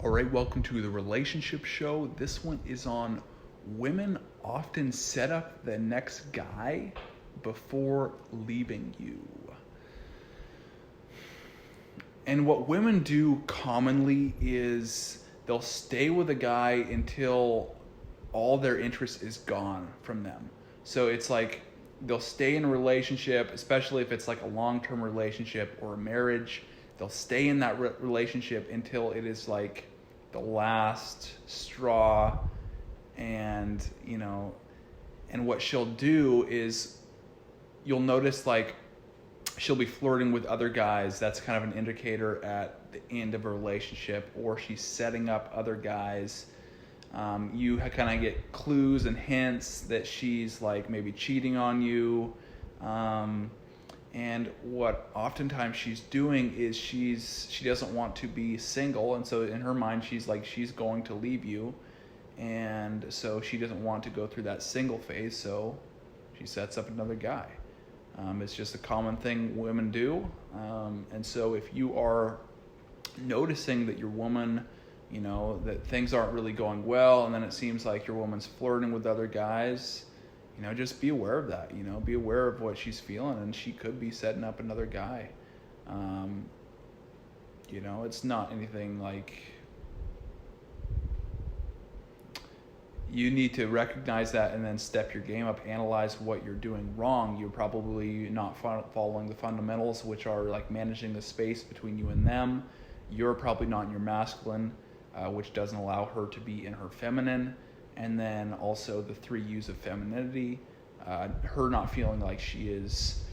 All right, welcome to the relationship show. This one is on women often set up the next guy before leaving you. And what women do commonly is they'll stay with a guy until all their interest is gone from them. So it's like they'll stay in a relationship, especially if it's like a long-term relationship or a marriage. They'll stay in that relationship until it is like the last straw. And what she'll do is you'll notice like she'll be flirting with other guys. That's kind of an indicator at the end of a relationship, or she's setting up other guys. You kind of get clues and hints that she's like maybe cheating on you. And what oftentimes she's doing is she doesn't want to be single. And so in her mind, she's going to leave you. And so she doesn't want to go through that single phase. So she sets up another guy. It's just a common thing women do. And so if you are noticing that your woman, that things aren't really going well, and then it seems like your woman's flirting with other guys, just be aware of that. Be aware of what she's feeling, and she could be setting up another guy. It's not anything like... You need to recognize that and then step your game up, analyze what you're doing wrong. You're probably not following the fundamentals, which are like managing the space between you and them. You're probably not in your masculine, which doesn't allow her to be in her feminine. And then also the 3 U's of femininity, her not feeling like she is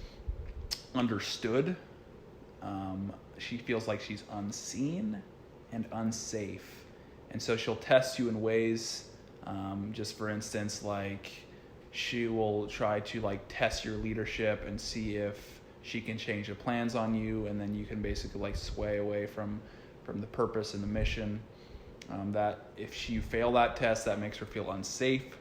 understood. She feels like she's unseen and unsafe. And so she'll test you in ways... just for instance, like she will try to like test your leadership and see if she can change the plans on you, and then you can basically like sway away from the purpose and the mission. That if you fail that test, that makes her feel unsafe.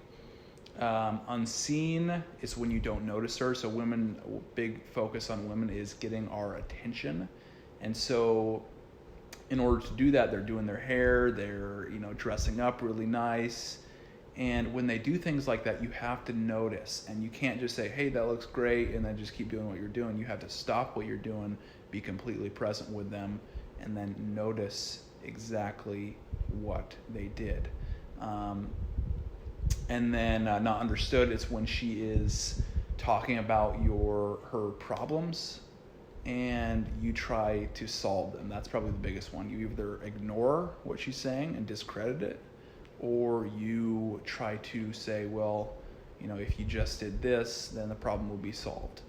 Unseen is when you don't notice her. So women, big focus on women is getting our attention, and so in order to do that, they're doing their hair, they're dressing up really nice. And when they do things like that, you have to notice, and you can't just say, hey, that looks great, and then just keep doing what you're doing. You have to stop what you're doing, be completely present with them, and then notice exactly what they did. And then not understood is when she is talking about her problems and you try to solve them. That's probably the biggest one. You either ignore what she's saying and discredit it, or you try to say, well, if you just did this, then the problem will be solved.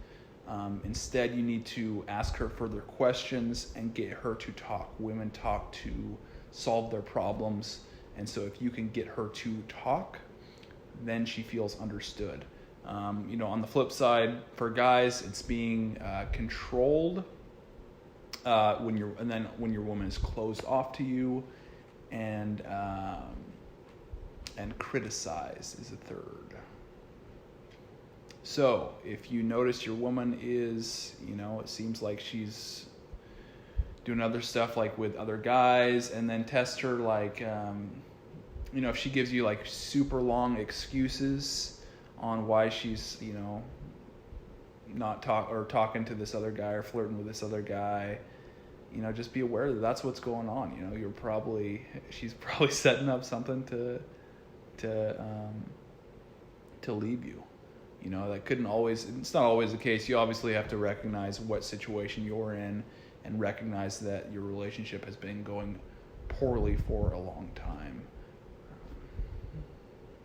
Instead, you need to ask her further questions and get her to talk. Women talk to solve their problems. And so if you can get her to talk, then she feels understood. On the flip side, for guys, it's being controlled when your woman is closed off to you, and criticize is a third. So if you notice your woman is, it seems like she's doing other stuff like with other guys, and then test her like, if she gives you like super long excuses on why she's, not talking to this other guy or flirting with this other guy, just be aware that that's what's going on. She's probably setting up something to leave you. It's not always the case. You obviously have to recognize what situation you're in and recognize that your relationship has been going poorly for a long time.